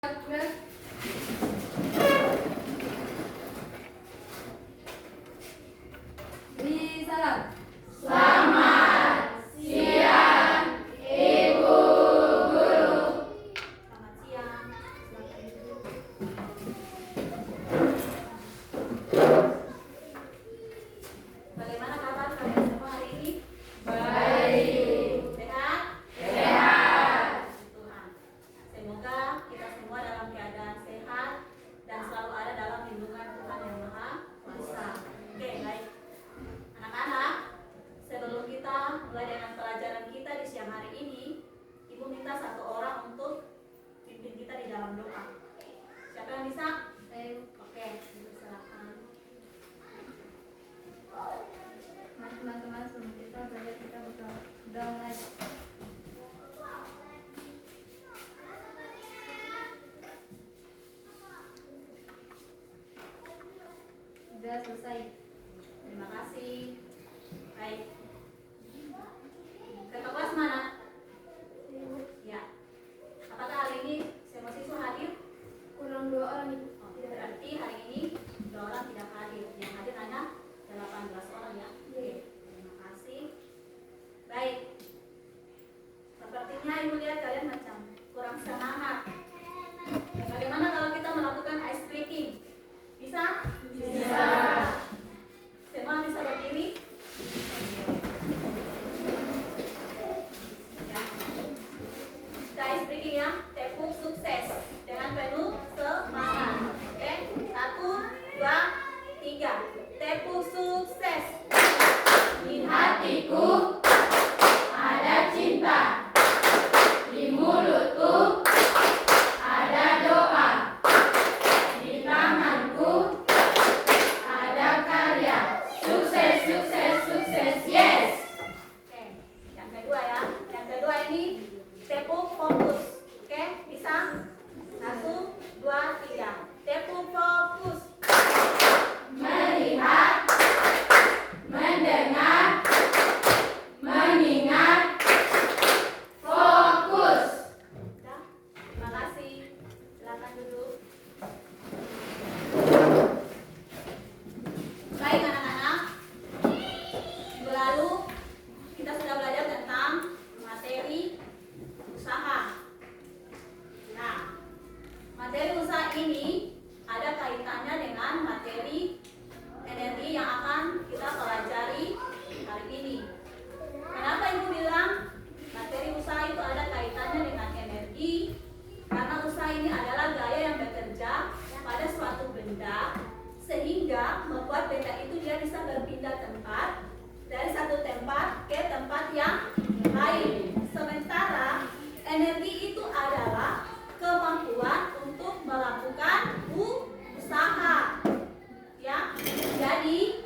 Salam. Selamat siang, Ibu Guru. Selamat siang. Silakan duduk. Bagaimana kabar kalian semua hari ini? Baik. Sehat? Sehat. Tuhan. Semoga kita semua dalam keadaan sehat dan selalu ada dalam lindungan Tuhan yang Maha Kuasa. Oke, baik. Anak-anak, sebelum kita mulai dengan pelajaran kita di siang hari ini, Ibu minta satu orang untuk pimpin kita di dalam doa. Siapa yang bisa? Oke, Ibu silakan. Mari teman-teman, sebelum kita belajar kita udah mulai. Sudah selesai. Terima kasih. Baik. Kakak kelas mana? Ya. Apakah hari ini semua siswa hadir? Kurang 2 orang Ibu. Oh, berarti hari ini 2 orang tidak hadir. Yang hadir hanya 18 orang ya. Oke. Terima kasih. Baik. Sepertinya Ibu lihat kalian macam kurang semangat. Bagaimana kalau kita melakukan ice breaking? Bisa? Bisa. Semua bisa berdiri? Ya. Kita ice breaking ya. Tepuk sukses dengan penuh semangat. Oke? 1, 2, 3. Tepuk sukses. Di hatiku ada cinta, di mulutku ada doa, di tanganku ada karya. Sukses, sukses, sukses, yes. Oke. Yang kedua ya. Yang kedua ini tepuk fokus. Oke? Bisa? 1, 2, 3. Tepuk fokus. Melihat, mendengar, mengingat, fokus. Ya. Terima kasih. Silakan duduk. Baik anak-anak. Minggu lalu kita sudah belajar tentang materi usaha. Nah, materi usaha ini ada kaitannya dengan materi energi yang akan kita pelajari hari ini. Kenapa Ibu bilang materi usaha itu ada kaitannya dengan energi? Karena usaha ini adalah gaya yang bekerja pada suatu benda sehingga membuat benda itu dia bisa berpindah tempat dari satu tempat ke tempat yang lain. Sementara energi itu adalah kemampuan untuk melakukan usaha. Ya, jadi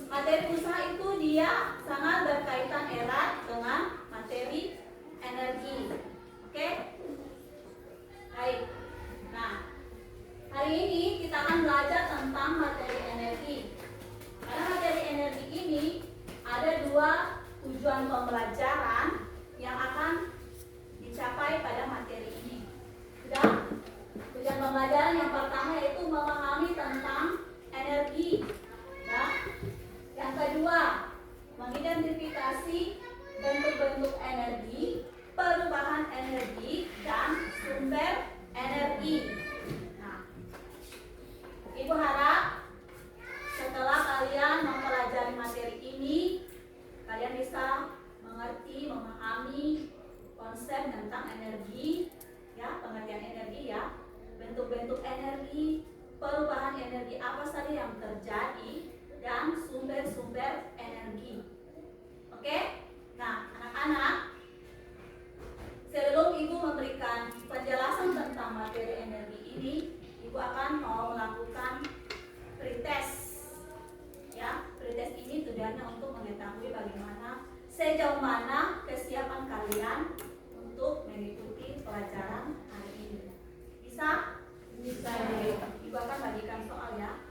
materi usaha itu dia sangat berkaitan erat dengan materi energi. Oke? Baik. Nah, hari ini kita akan belajar tentang materi energi. Karena materi energi ini ada 2 tujuan pembelajaran yang akan dicapai pada materi ini. Sudah? Tujuan pembelajaran yang pertama yaitu memahami tentang energi. Ya. Yang kedua, mengidentifikasi bentuk-bentuk energi, perubahan energi, dan sumber energi. Nah, Ibu harap setelah kalian mempelajari materi ini, kalian bisa mengerti, memahami konsep tentang energi, ya, pengertian energi ya, bentuk-bentuk energi, perubahan energi apa saja yang terjadi, dan sumber-sumber energi. Oke? Nah, anak-anak, sebelum Ibu memberikan penjelasan tentang materi energi ini, Ibu akan mau melakukan pretest. Ya, pretest ini tujuannya untuk mengetahui bagaimana sejauh mana kesiapan kalian untuk mengikuti pelajaran hari ini. Bisa? Bisa. Ibu akan bagikan soal ya.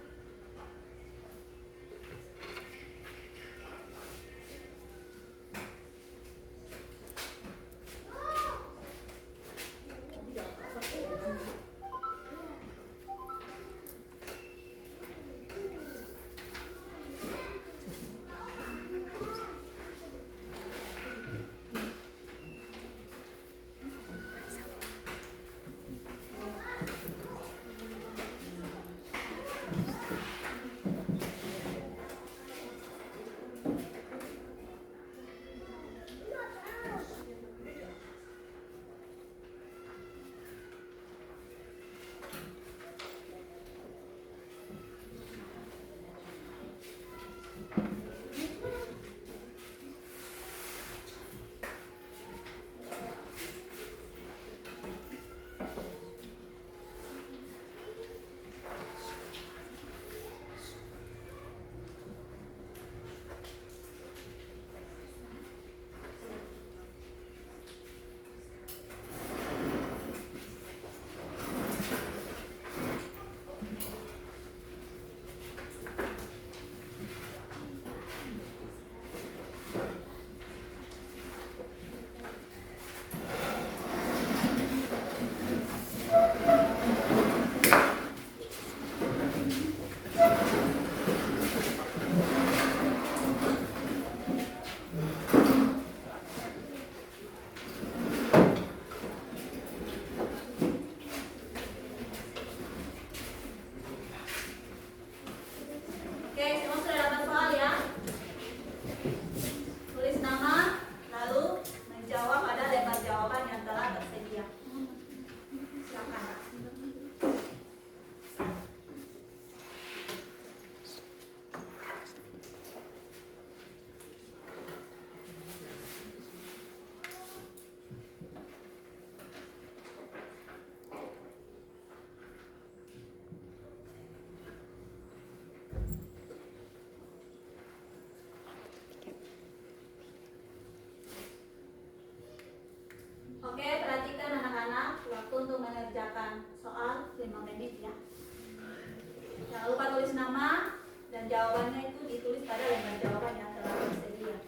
tulis nama dan jawabannya itu ditulis pada lembar jawaban yang telah tersedia.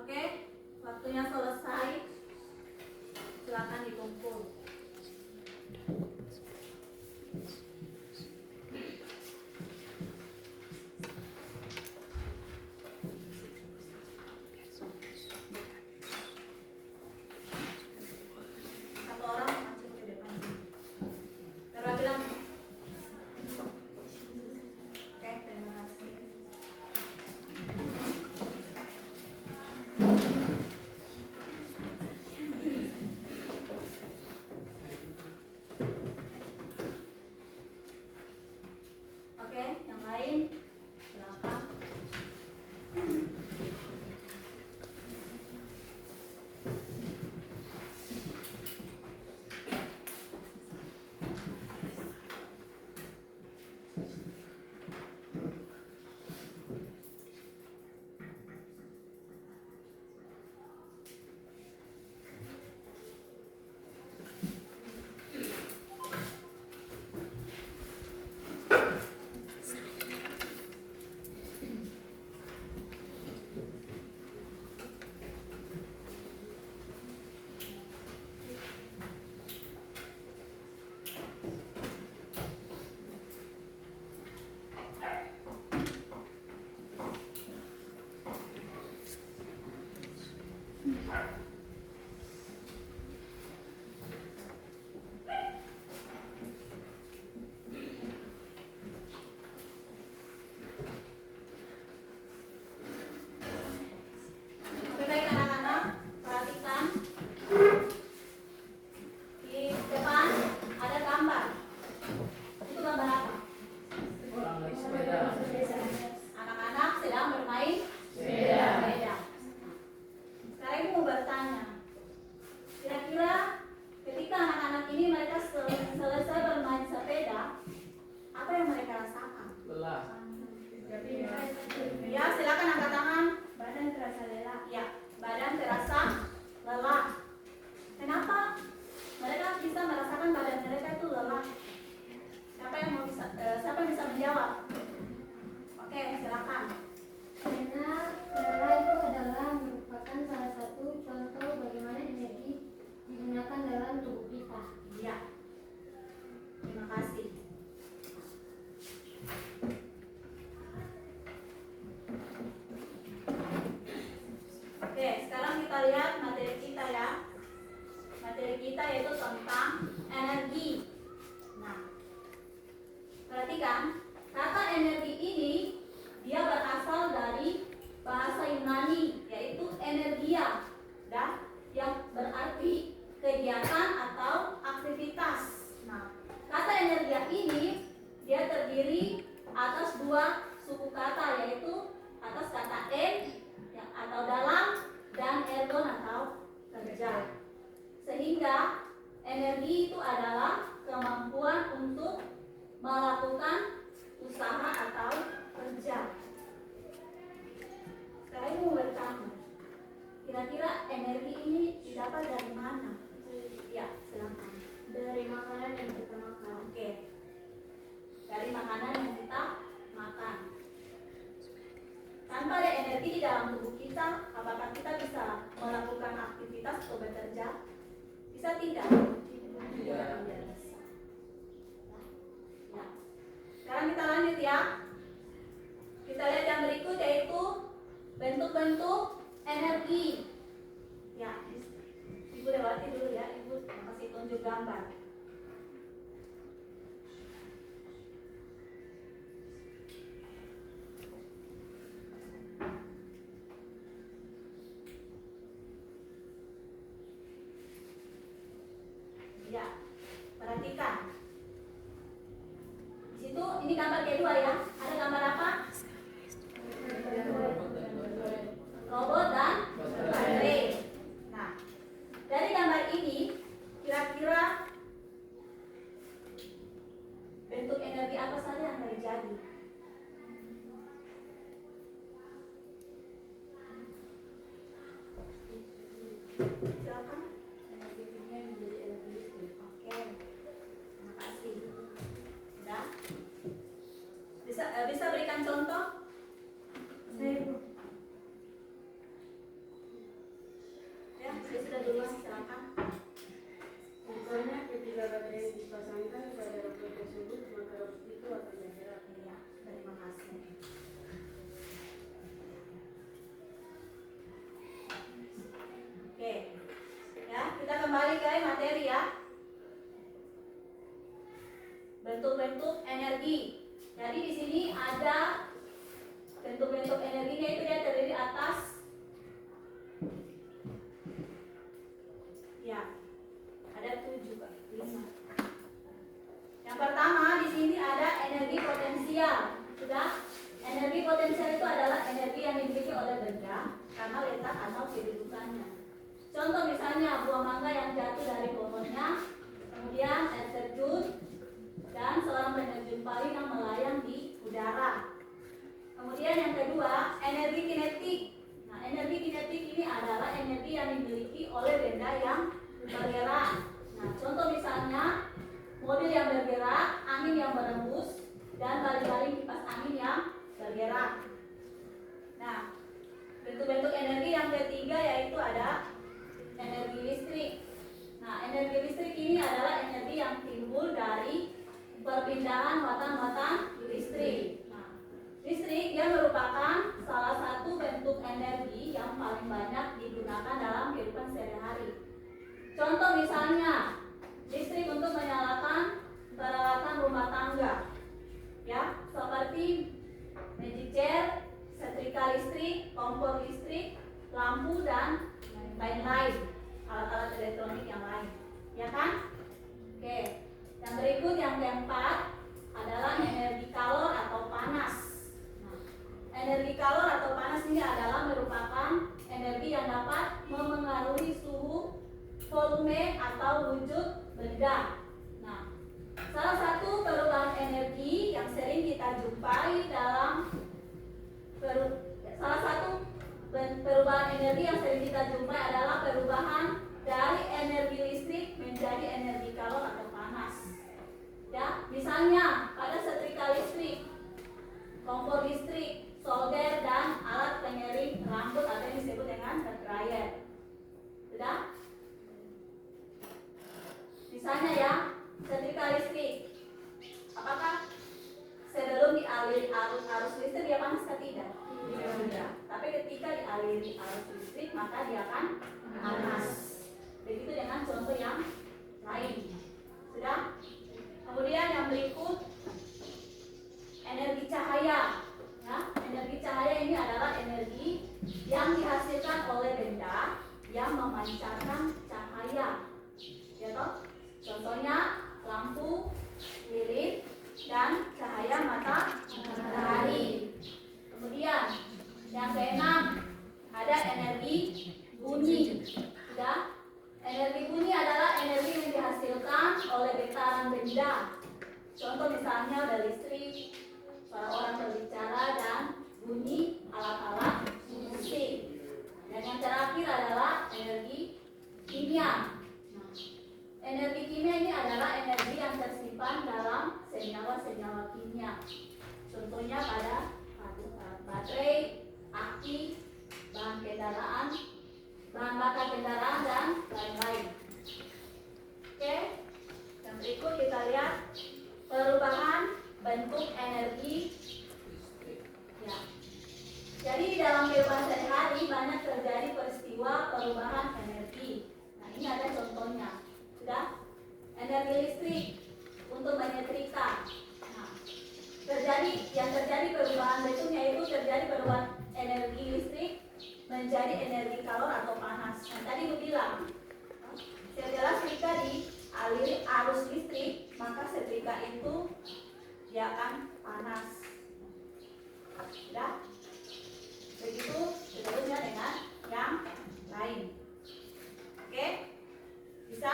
Oke, waktunya selesai. Silakan dikumpul. Satu orang masuk ke depan. Tera bilang. Oke, terima kasih. materi kita yaitu tentang energi. Nah, perhatikan, kata energi ini dia berasal dari bahasa Yunani yaitu energia, yang berarti kegiatan atau aktivitas. Nah, kata energia ini dia terdiri atas dua suku kata yaitu atas kata atau dalam dan ergon atau kerja. Sehingga energi itu adalah kemampuan untuk melakukan usaha atau kerja. Sekarang mau bertanya, kira-kira energi ini didapat dari mana? Ya, silakan. Dari makanan yang kita makan. Oke. Dari makanan yang kita makan. Tanpa ada energi di dalam tubuh kita, apakah kita bisa melakukan aktivitas atau bekerja? Bisa tidak? Tidak bisa. Ya. Sekarang kita lanjut ya. Kita lihat yang berikut yaitu bentuk-bentuk energi. Ya, Ibu lewati dulu ya, Ibu kasih tunjuk gambar. Ya, perhatikan. Di situ ini gambar kedua ya. Ada gambar apa? Robot dan baterai. Nah, dari gambar ini kira-kira bentuk energi apa saja yang terjadi? Silakan. Oke, terima kasih. Sudah? Bisa berikan contoh? Ya, sudah duluan, silakan. Misalnya ketika baterai dipasangkan pada robot tersebut, maka robot itu akan bergerak. Iya, terima kasih. Oke, ya kita kembali ke materi ya. Bentuk-bentuk energi. Jadi di sini ada bentuk-bentuk energinya itu dia terdiri atas ya ada 7 Pak, 5. Yang pertama di sini ada energi potensial. Sudah? Energi potensial itu adalah energi yang dimiliki oleh benda karena letak atau kedudukannya. Contoh misalnya buah mangga yang jatuh dari pohonnya, kemudian air terjun dan seorang penerjun payung yang melayang di udara. Kemudian yang kedua, energi kinetik. Nah, energi kinetik ini adalah energi yang dimiliki oleh benda yang bergerak. Nah, contoh misalnya mobil yang bergerak, angin yang berembus, dan baling-baling kipas angin yang bergerak. Nah, bentuk-bentuk energi yang ketiga yaitu ada energi listrik. Nah, energi listrik ini adalah energi yang timbul dari perpindahan muatan-muatan listrik. Nah, listrik dia merupakan salah satu bentuk energi yang paling banyak digunakan dalam kehidupan sehari-hari. Contoh misalnya listrik untuk menyalakan peralatan rumah tangga, ya, seperti magic chair, setrika listrik, kompor listrik, lampu dan lain-lain, alat-alat elektronik yang lain, ya kan? Oke. Yang berikut yang keempat adalah energi kalor atau panas. Nah, energi kalor atau panas ini adalah merupakan energi yang dapat memengaruhi suhu, volume atau wujud benda. Nah, salah satu perubahan energi yang sering kita jumpai dalam perubahan energi yang sering kita jumpai adalah perubahan dari energi listrik menjadi energi kalor atau panas. Ya, misalnya pada setrika listrik, kompor listrik, solder dan alat pengering rambut atau yang disebut dengan hair dryer. Sudah? Misalnya ya, setrika listrik. Apakah sebelum dialiri arus listrik dia panas atau tidak? Tidak. Tapi ketika dialiri arus listrik maka dia akan panas. Begitu dengan contoh yang Contoh misalnya ada listrik, suara orang berbicara, dan bunyi alat-alat musik. Dan yang terakhir adalah energi kimia. Nah, energi kimia ini adalah energi yang tersimpan dalam senyawa-senyawa kimia. Contohnya pada baterai, aki, bahan kendaraan, bahan bakar kendaraan, dan lain-lain. Oke, yang berikut kita lihat perubahan bentuk energi. Ya. Jadi dalam kehidupan sehari-hari banyak terjadi peristiwa perubahan energi. Nah, ini ada contohnya. Sudah? Energi listrik untuk menyetrika. Nah, yang terjadi perubahan bentuknya itu terjadi perubahan energi listrik menjadi energi kalor atau panas. Nah, tadi gue bilang, setelah setrika dialiri arus listrik, maka setrika itu dia akan panas. Sudah? Begitu seterusnya dengan yang lain. Oke? Bisa?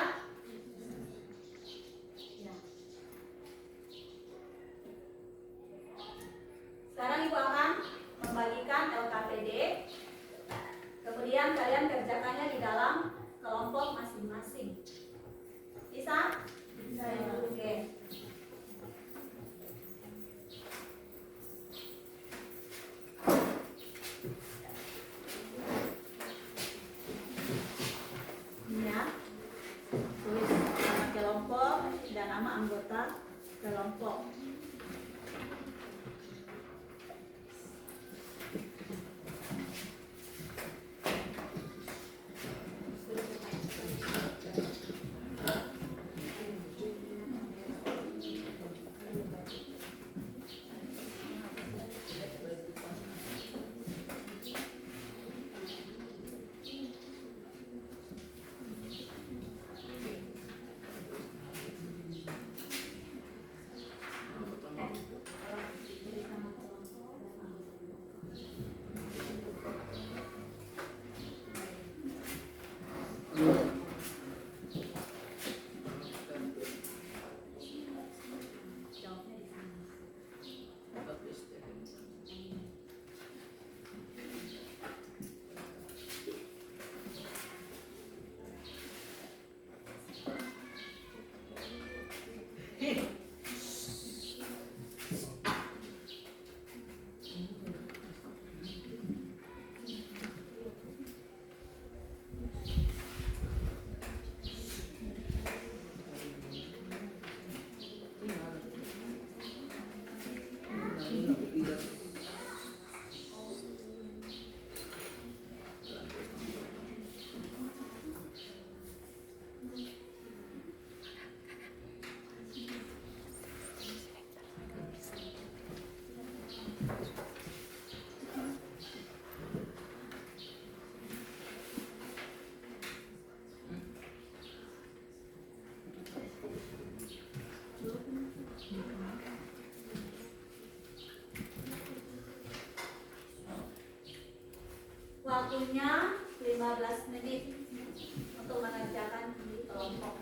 Ya. Sekarang Ibu akan membagikan LKPD. Kemudian kalian kerjakannya di dalam kelompok masing-masing. Bisa? Bisa. Oke. Tulis nama kelompok dan nama anggota kelompok. Waktunya 15 menit untuk mengerjakan di kelompok.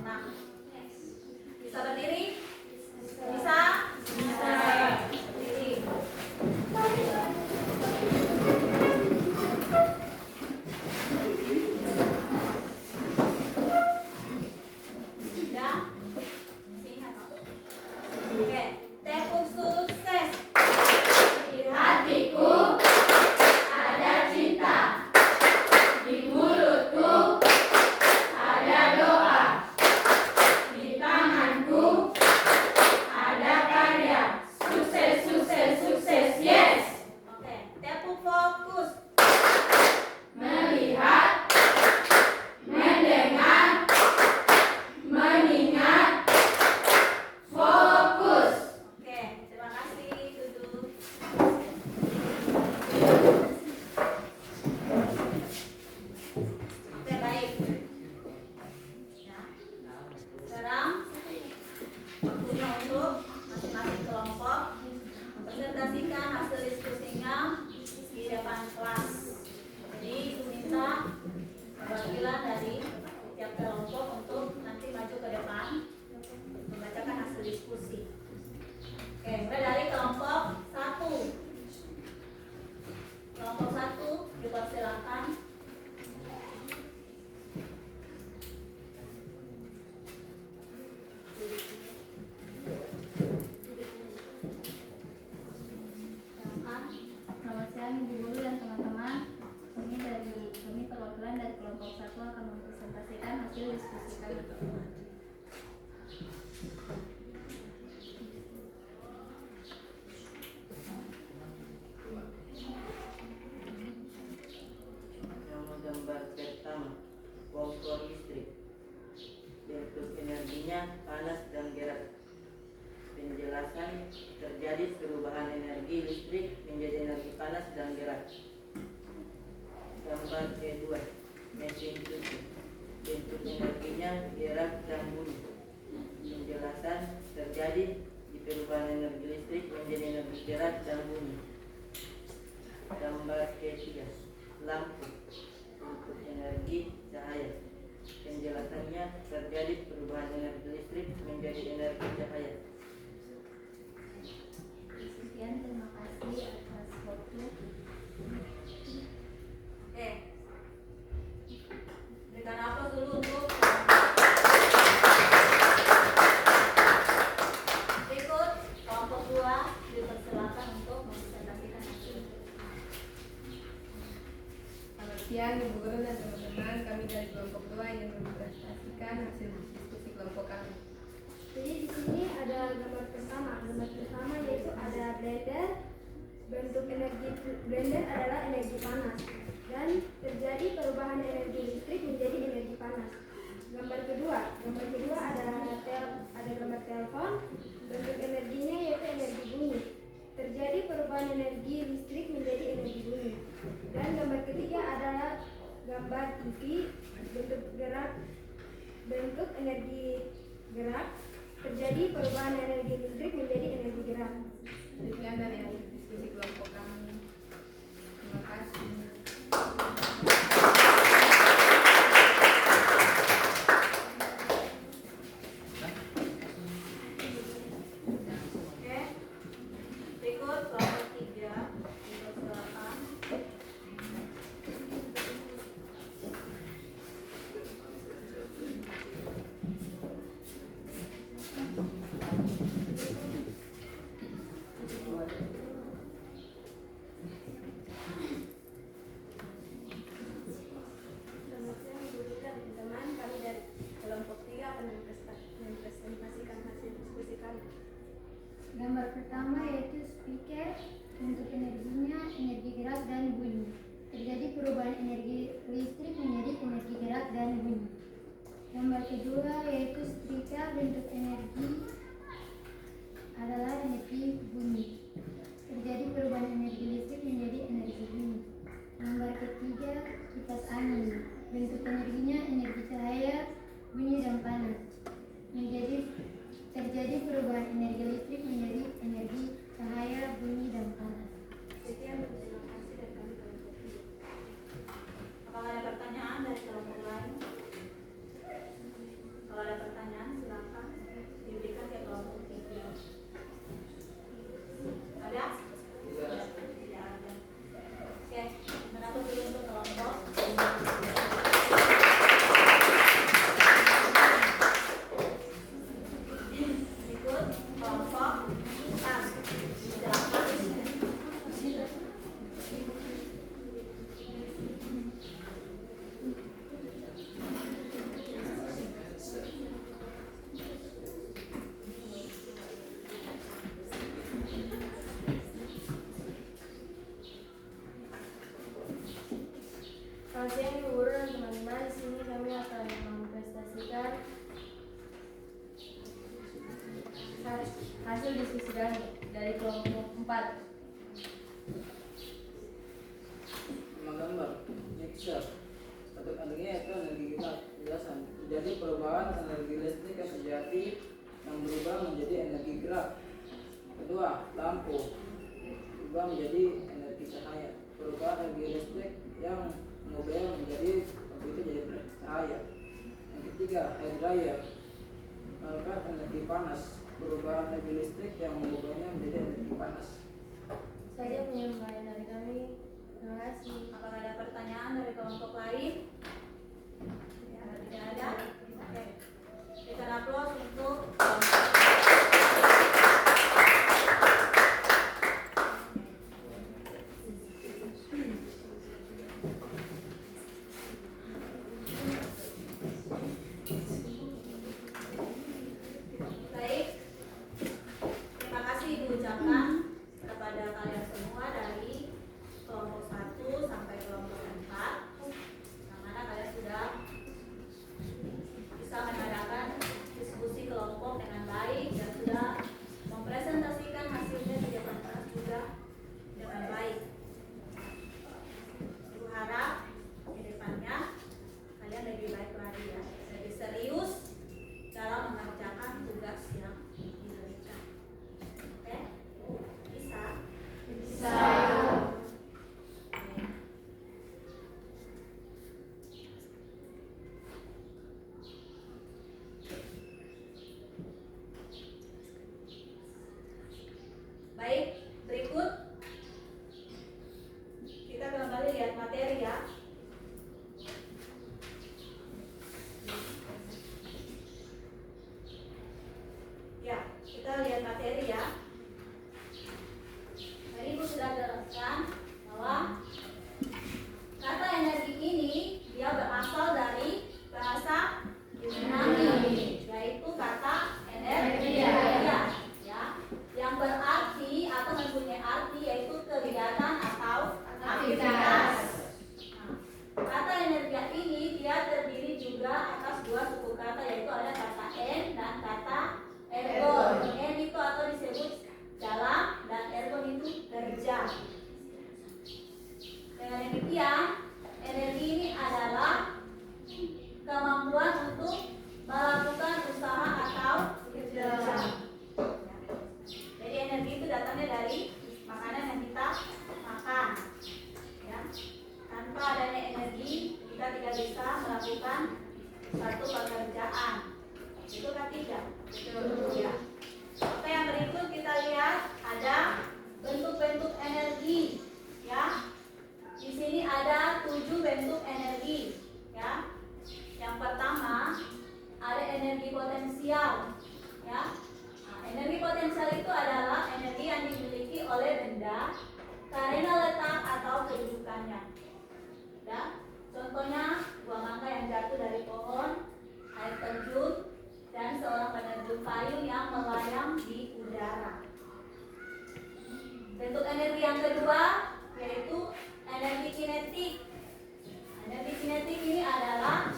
Senang. Bisa berdiri? Bisa? Bisa. Berdiri. Sudah? Masih ingat, Pak? Oke. Tepuk sukses. Di hatiku ada cinta, di mulutku ada doa, di tanganku ada karya. Sukses, sukses, sukses, yes! Oke. Tepuk fokus. Melihat, mendengar, mengingat, fokus. Oke. Terima kasih. Duduk. Oke, baik. Ya. Sekarang waktunya untuk masing-masing kelompok presentasikan hasil diskusinya di depan kelas. Jadi ibu minta perwakilan dari tiap kelompok untuk nanti maju ke depan membacakan hasil diskusi. Oke, mulai dari kelompok 1. Kelompok 1 dipersilakan. Silakan. Selamat siang Ibu Guru dan teman-teman. Kami perwakilan dari kelompok 1 akan mempresentasikan hasil diskusi kami. Nama gambar pertama, kompor listrik. Bentuk energinya panas dan gerak. Penjelasan terjadi perubahan energi listrik menjadi energi panas dan gerak. Gambar kedua, mesin cuci. Bentuk energinya gerak dan bunyi. Penjelasan terjadi di perubahan energi listrik menjadi energi gerak dan bunyi. Gambar ketiga, lampu. Bentuk energi cahaya. Penjelasannya terjadi perubahan energi listrik menjadi energi cahaya. Sekian, terima kasih atas waktu. Oke. Berikan aplaus dulu untuk berikut kelompok 2 dipersilakan untuk mempresentasikan hasil. Selamat siang Ibu Guru dan teman-teman, kami dari kelompok 2 ingin mempresentasikan hasil diskusi kelompok kami. Jadi di sini ada gambar pertama. Gambar pertama yaitu ada blender. Bentuk energi blender adalah energi panas dan terjadi perubahan energi listrik menjadi energi panas. Gambar kedua ada gambar telepon. Bentuk energinya yaitu energi bunyi. Terjadi perubahan energi listrik menjadi energi bunyi. Dan gambar ketiga adalah gambar TV. Bentuk energi gerak. Terjadi perubahan energi listrik menjadi energi gerak. Sekian dari hasil diskusi kelompok kami. Terima kasih. Oke. Berikut kelompok 3 dipersilakan. Selamat siang Ibu Guru dan teman-teman. Kami dari kelompok 3 akan mempresentasikan hasil diskusi kami. Gambar pertama yaitu speaker. Bentuk energinya energi gerak dan bunyi. Terjadi perubahan energi listrik menjadi energi gerak dan bunyi. Gambar kedua yaitu speaker. Bentuk energi adalah energi bunyi. Terjadi perubahan energi listrik menjadi energi bunyi. Gambar ketiga kipas angin. Bentuk energinya energi cahaya, bunyi dan panas. Terjadi perubahan energi listrik menjadi energi cahaya, bunyi dan panas. Sekian dan terima kasih dari kami kelompok 3. Apakah ada pertanyaan dari kelompok lain? Kalau ada pertanyaan Hasil diskusi dari kelompok 4. Gambar mixer atau adanya itu energi kita penjelasan terjadi perubahan energi listrik yang sejati yang berubah menjadi energi gerak. Kedua, lampu berubah menjadi energi cahaya. Perubahan energi listrik yang mengubah menjadi komputer jadi cahaya. Yang ketiga, hair dryer merupakan energi panas. Perubahan energi listrik yang mengubahnya menjadi energi panas. Saja penyampaian dari kami. Terima kasih. Apakah ada pertanyaan dari kelompok lain? Ya, tidak ada. Oke. Kita aplaus untuk baik. Terima kasih diucapkan kepada kalian semua dari kelompok 1 sampai kelompok 4, yang mana kalian sudah bisa mengadakan diskusi kelompok dengan baik dan sudah mempresentasikan hasilnya di depan kelas juga dengan baik. Ibu harap di depannya kalian lebih baik lagi ya, lebih serius dalam mengerjakan tugas yang diberikan. Oke? Bisa? Bisa. Baik, berikut kita kembali lihat materi ya. Ya, kita lihat materi ya. Tadi Ibu sudah jelaskan bahwa kata energi ini dia berasal dari bahasa Yunani, yaitu kata energia, ya, yang berarti atau mempunyai arti yaitu kegiatan atau aktivitas. Nah, kata energia ini dia terdiri juga atas dua suku kata, yaitu ada kata en dan kata ergon. En itu atau disebut dalam dan ergon itu kerja. Dengan demikian, energi ini adalah kemampuan untuk melakukan usaha atau kerja. Jadi energi itu datangnya dari makanan yang kita makan. Ya. Tanpa adanya energi, kita tidak bisa melakukan satu pekerjaan. Itu kan tidak? Betul. Ya. Oke, yang berikut kita lihat ada bentuk-bentuk energi. Ya. Di sini ada 7 bentuk energi. Ya. Yang pertama ada energi potensial. Ya. Nah, energi potensial itu adalah energi yang dimiliki oleh benda karena letak atau kedudukannya. Ya. Contohnya buah mangga yang jatuh dari pohon, air terjun, dan seorang penerjun payung yang melayang di udara. Bentuk energi yang kedua yaitu energi kinetik. Energi kinetik ini adalah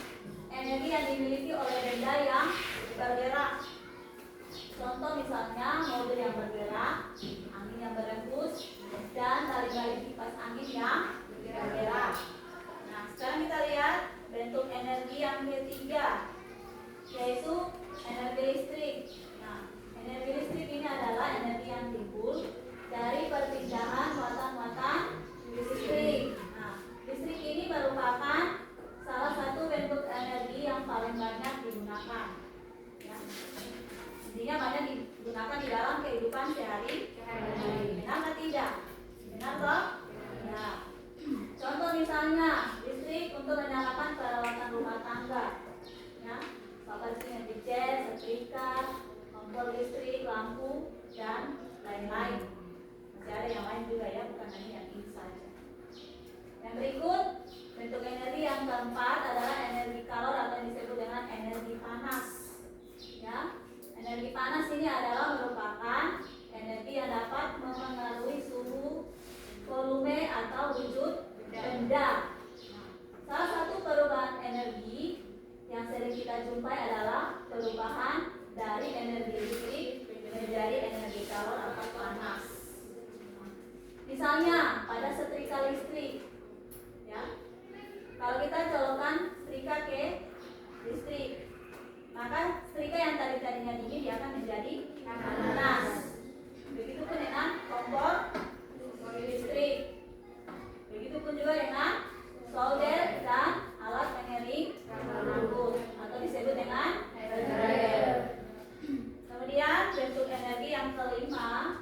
energi yang dimiliki oleh benda yang bergerak. Contoh misalnya mobil yang bergerak, angin yang berembus, dan tali-tali kipas angin yang bergerak. Nah, sekarang kita lihat bentuk energi yang ketiga, yaitu energi listrik. Nah, energi listrik ini adalah energi yang timbul dari perpindahan muatan-muatan listrik. Nah, listrik ini merupakan salah satu bentuk energi yang paling banyak digunakan. Ya. Intinya banyak digunakan di dalam kehidupan sehari-hari. Benar atau tidak? Benar toh? Ya. Contoh misalnya listrik untuk menyalakan peralatan rumah tangga. Ya. Seperti energi gas, setrika, kompor listrik, lampu, dan lain-lain. Masih ada yang lain juga ya, bukan hanya yang ini saja. Yang berikut, bentuk energi yang keempat adalah energi kalor atau yang disebut dengan energi panas. Ya, energi panas ini adalah merupakan energi yang dapat mempengaruhi suhu, volume atau wujud benda. Salah satu perubahan energi yang sering kita jumpai adalah perubahan dari energi listrik menjadi energi kalor atau panas. Misalnya pada setrika listrik, ya, kalau kita colokkan setrika ke listrik, maka setrika yang tadinya dingin dia akan menjadi panas. Begitupun dengan kompor listrik. Begitupun juga dengan solder dan alat pengering rambut atau disebut dengan hair dryer. Kemudian bentuk energi yang kelima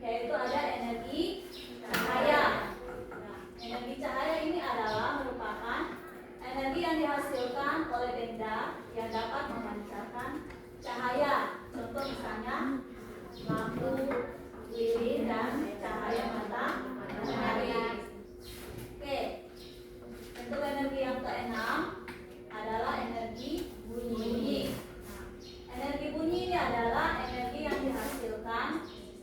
yaitu ada energi cahaya. Nah, energi cahaya ini adalah merupakan energi yang dihasilkan oleh benda yang dapat memancarkan cahaya. Contoh misalnya lampu, lilin, dan cahaya matahari. Oke, bentuk energi yang keenam adalah energi bunyi. Energi bunyi ini adalah energi yang dihasilkan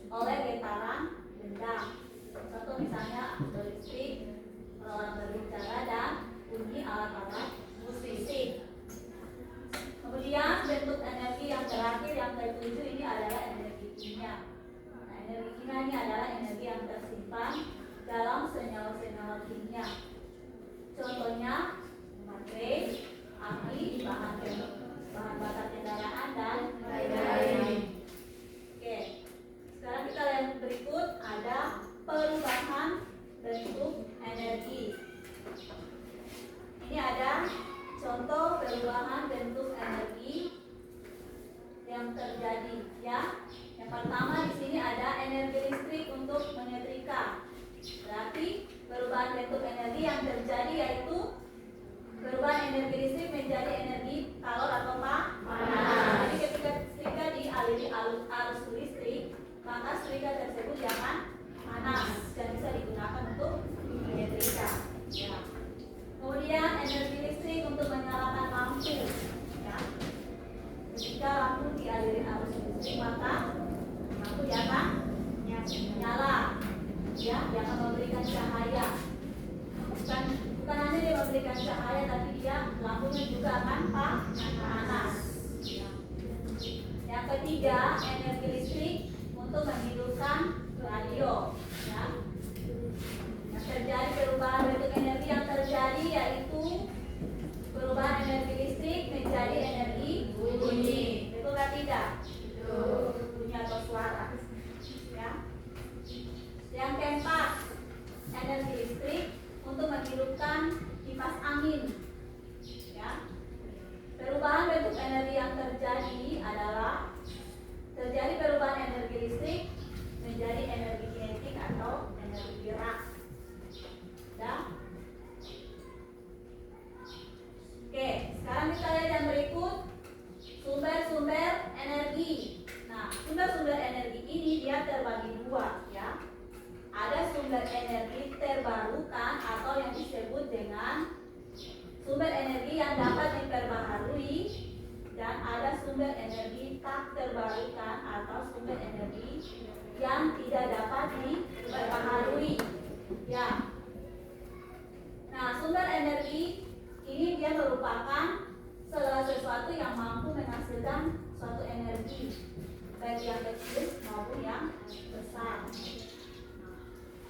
oleh getaran benda. Contoh misalnya listrik, alat berbicara, dan bunyi alat-alat musik. Kemudian bentuk energi yang terakhir yang ketujuh ini adalah energi kimia. Nah, energi kimia ini adalah energi yang tersimpan dalam senyawa-senyawa kimia. Contohnya baterai, api, bahan bakar kendaraan, dan lain-lain. Oke, sekarang kita lihat berikut ada perubahan bentuk energi. Ini ada contoh perubahan bentuk energi yang terjadi, ya. Yang pertama di sini ada energi listrik untuk menyetrika. Berarti perubahan bentuk energi yang terjadi yaitu perubahan energi listrik menjadi energi kalor atau panas. Jadi ketika setrika dialiri arus listrik, maka setrika tersebut jangan panas dan bisa digunakan untuk menyetrika. Ya. Kemudian energi listrik untuk menyalakan lampu. Ya. Ketika lampu dialiri arus listrik, maka lampu dia akan nyala. Ya, dia akan memberikan cahaya. Bukan hanya dia memberikan cahaya, tapi dia lampunya juga akan panas. Yang ketiga, energi listrik untuk menghidupkan radio. Ya. Yang terjadi perubahan bentuk energi yang terjadi yaitu perubahan energi listrik menjadi energi bunyi. Betul atau tidak? Betul. Bunyi atau suara. Ya. Yang keempat, energi listrik untuk menghidupkan kipas angin. Ya. Perubahan bentuk energi yang terjadi adalah terjadi perubahan energi listrik menjadi energi kinetik atau energi gerak. Ya. Oke, sekarang kita lihat yang berikut, sumber-sumber energi. Nah, sumber-sumber energi ini dia terbagi dua, ya. Ada sumber energi terbarukan atau yang disebut dengan sumber energi yang dapat diperbaharui, dan ada sumber energi tak terbarukan atau sumber energi yang tidak dapat diperbaharui. Ya. Nah, sumber energi ini dia merupakan segala sesuatu yang mampu menghasilkan suatu energi, baik yang kecil maupun yang besar.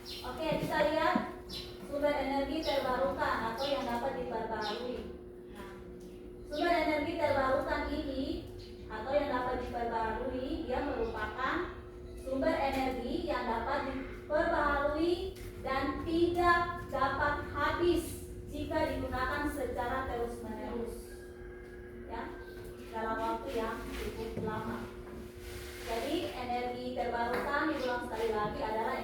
Oke, kita lihat sumber energi terbarukan atau yang dapat diperbaharui. Nah, sumber energi terbarukan ini atau yang dapat diperbaharui dia merupakan sumber energi yang dapat diperbaharui dan tidak dapat habis jika digunakan secara terus-menerus, ya, dalam waktu yang cukup lama. Jadi energi terbarukan, diulang sekali lagi, adalah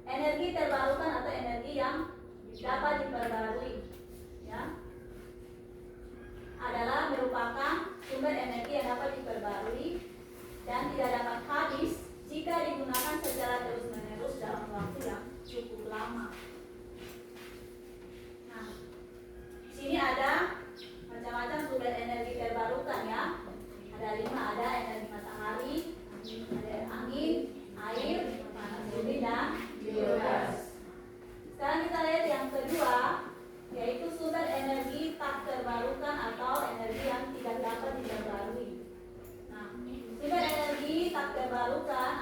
energi terbarukan atau energi yang dapat diperbarui, ya, adalah merupakan sumber energi yang dapat diperbarui dan tidak dapat habis jika digunakan secara terus-menerus dalam waktu yang cukup lama. Nah, sini ada macam-macam sumber energi terbarukan, ya. Ada 5, ada energi matahari, ada angin, air, panas bumi, dan biogas. Sekarang kita lihat yang kedua, yaitu sumber energi tak terbarukan atau energi yang tidak dapat diperbarui. Nah, sumber energi tak terbarukan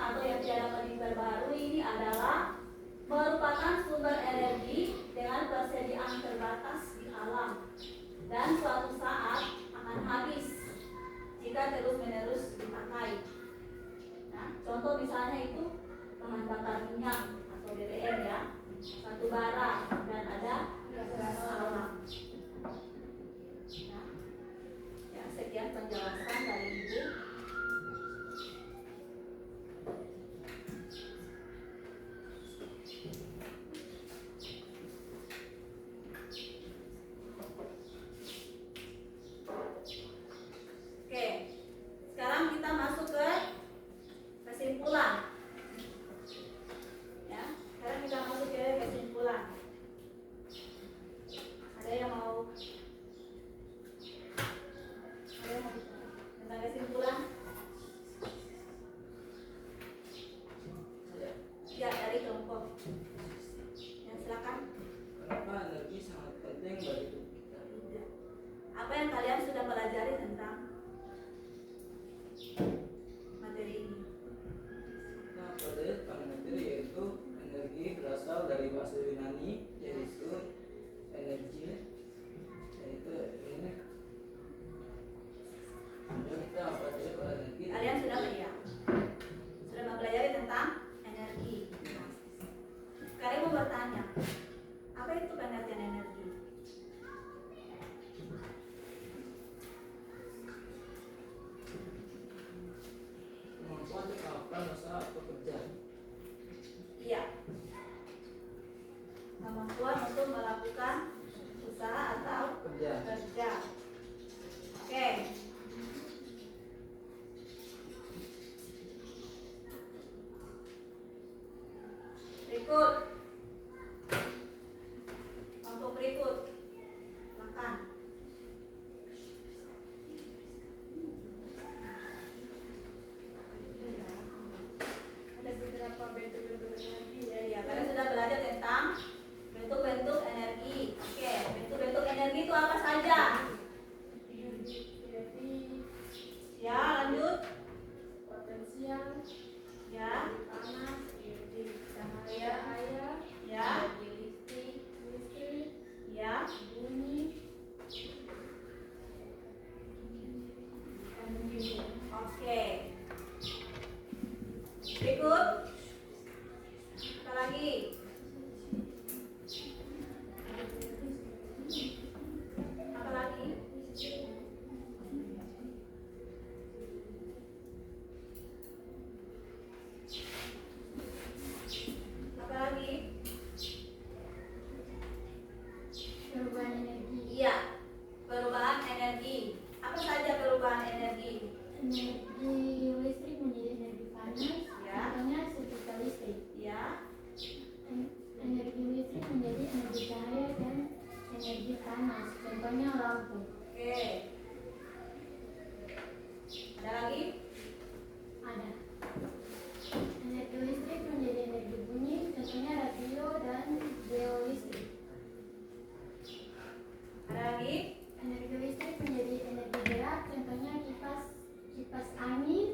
sekian penjelasan dari Ibu. Oke, sekarang kita masuk ke kesimpulan. Ya, sekarang kita masuk ke kesimpulan. Ada yang mau tentang kesimpulan? Ya, dari kelompok. Ya, silakan. Kenapa energi sangat penting bagi tubuh kita? Apa yang kalian sudah pelajari tentang materi ini? Nah, pelajari tentang materi yaitu energi berasal dari bahasa Yunani yaitu energi, yaitu ini. Jadi kita pelajari pada energi. Kalian sudah mempelajari tentang energi. Kalian mau bertanya, apa itu pengertian energi? Kemampuan untuk melakukan usaha atau kerja. Iya. Kemampuan untuk melakukan usaha atau kerja. Oke. Berikut. Kelompok berikut. Silakan. Ada beberapa bentuk-bentuk energi ya. Ya, kalian sudah belajar tentang bentuk-bentuk energi. Oke, bentuk-bentuk energi itu apa saja? Kinetik, Ya, lanjut. potensial, Ya, panas, energi cahaya, ya, energi listrik, ya. bunyi, energi. Oke. Berikut. Apa lagi? Apa lagi? Apa lagi? Perubahan energi. Iya. Perubahan energi. Apa saja perubahan energi? Energi listrik menjadi energi panas. Ya. Contohnya setrika listrik. Ya. Energi listrik menjadi energi cahaya dan energi panas. Contohnya lampu. Oke. Ada lagi? Ada. Energi listrik menjadi energi bunyi. Contohnya radio dan geolistrik. Ada lagi? Energi listrik menjadi energi gerak. Contohnya kipas angin.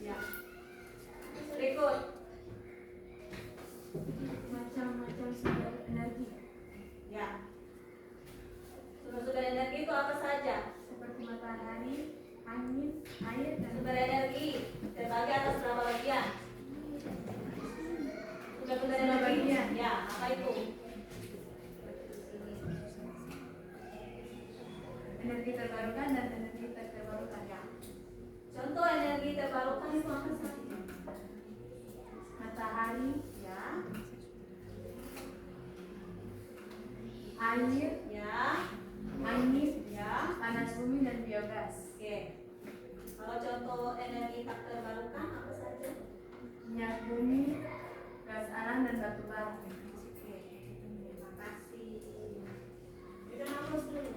Ya. Berikut. Macam-macam sumber energi Ya. Sumber-sumber energi itu apa saja? seperti matahari, angin, air, dan Sumber energi terbagi atas berapa bagian? Sumber energi. bagian. Ya, apa itu? energi terbarukan dan energi tak terbarukan. Ya. Contoh energi terbarukan itu apa saja? Matahari, Ya. air, Ya. angin, Ya. panas bumi, dan biogas. Oke. Kalau contoh energi tak terbarukan apa saja? Minyak bumi, gas alam, dan batu bara. Oke. Terima kasih. Kita hapus dulu.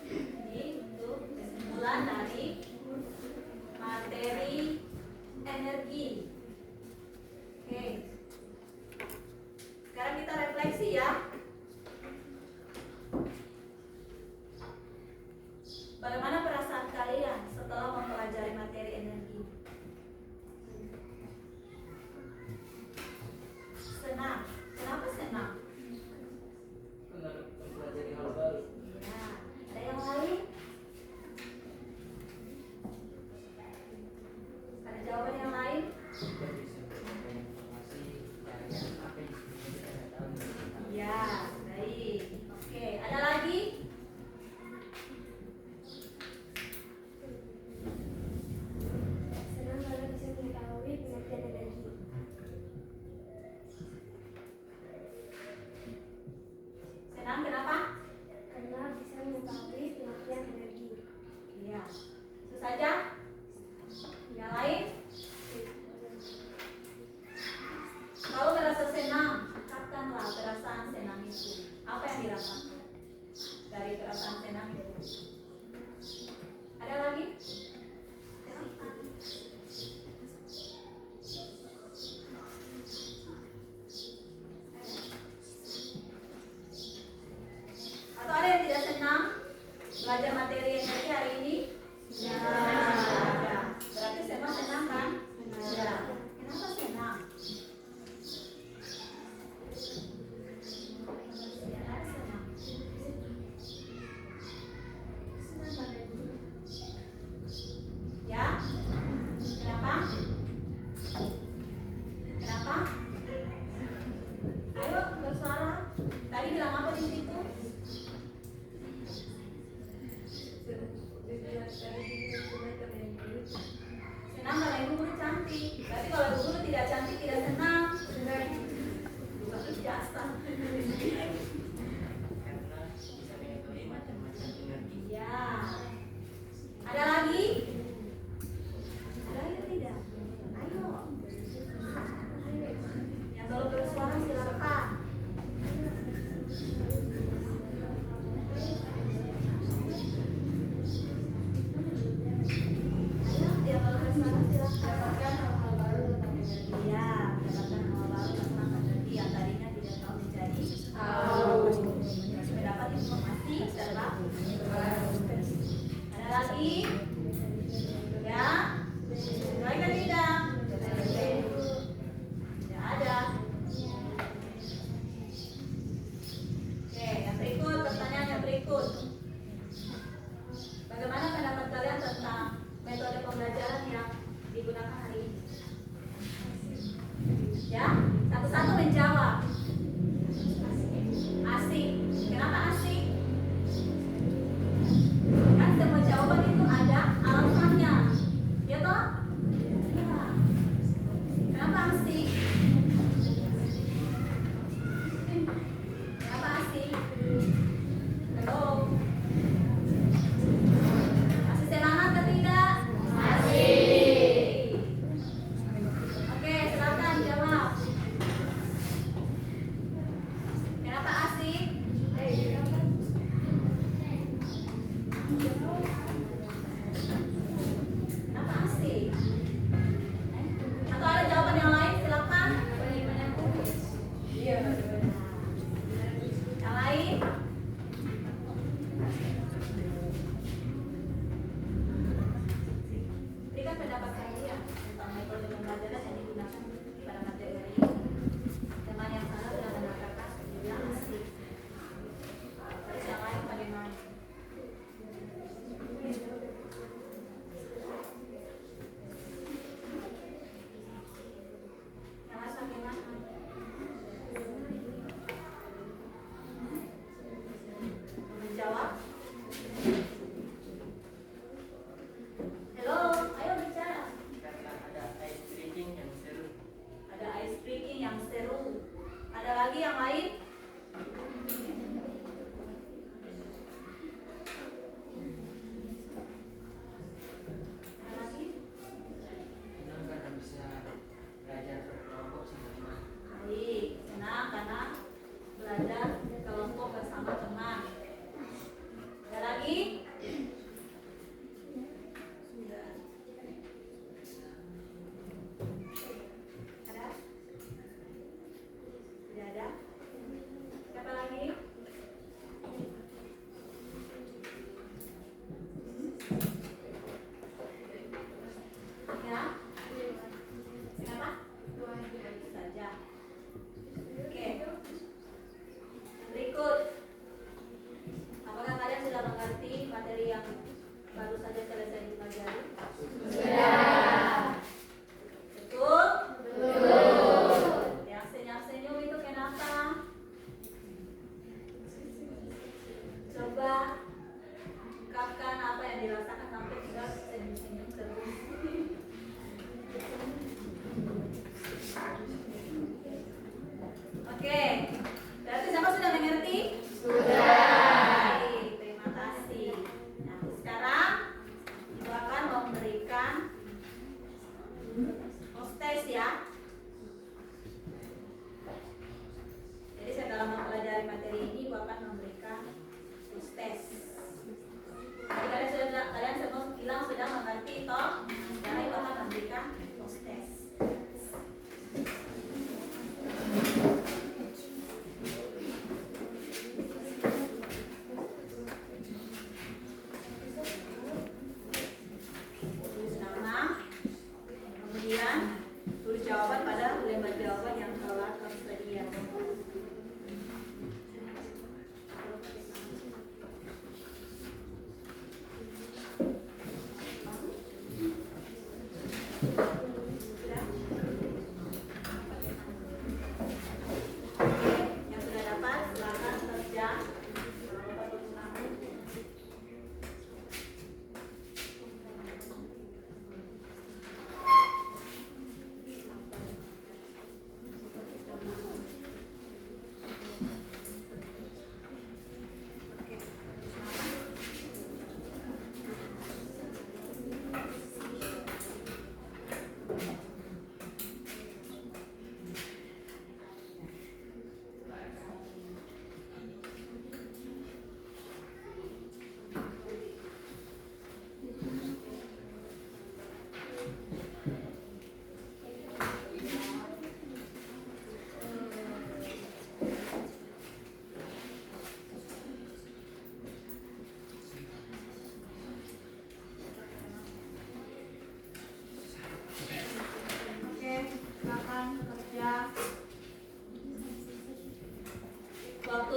Ini untuk kesimpulan dari materi energi. Oke. Sekarang kita refleksi ya. Bagaimana perasaan kalian setelah mempelajari materi energi? Senang. Kenapa senang? Karena mempelajari hal baru. Ya. Ada yang lain? Ada jawaban yang lain? Kita bisa berkomunikasi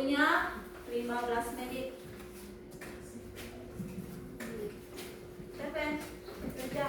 Waktunya 15 menit. Cepen, kerja.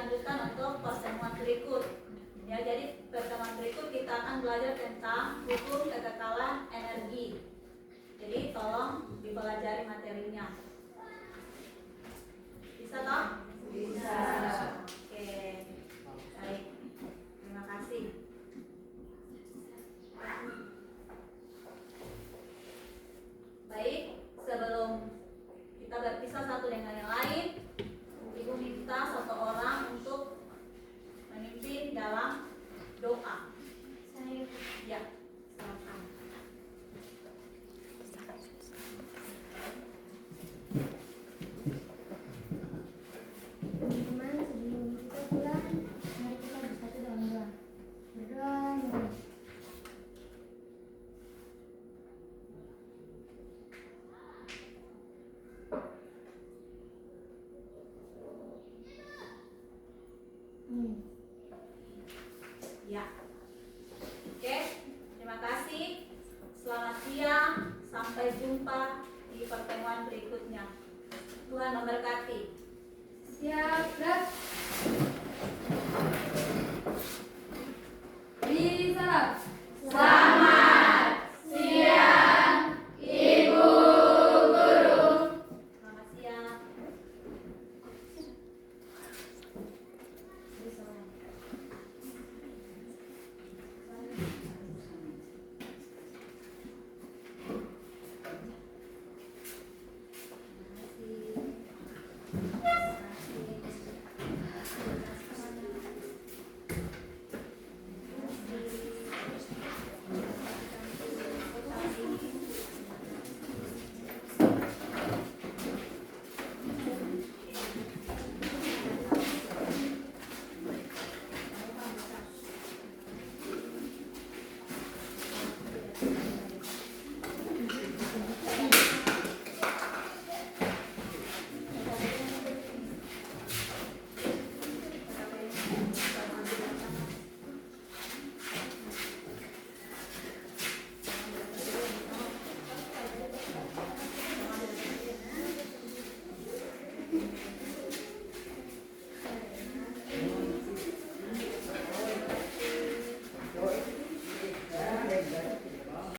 dilanjutkan untuk pertemuan berikut. Ya, jadi pertemuan berikut kita akan belajar tentang hukum kekekalan energi. Jadi tolong dipelajari materinya. Bisa toh? Bisa. Oke. Baik. Terima kasih. Baik, sebelum kita berpisah satu dengan yang lain, Ibu minta satu orang untuk memimpin dalam doa. Saya Ya, silakan. teman-teman, sebelum kita pulang, mari kita bersatu dalam doa. Berdoa ya. Ya. Oke, terima kasih. Selamat siang. Sampai jumpa di pertemuan berikutnya. Tuhan memberkati. Siap, Raf.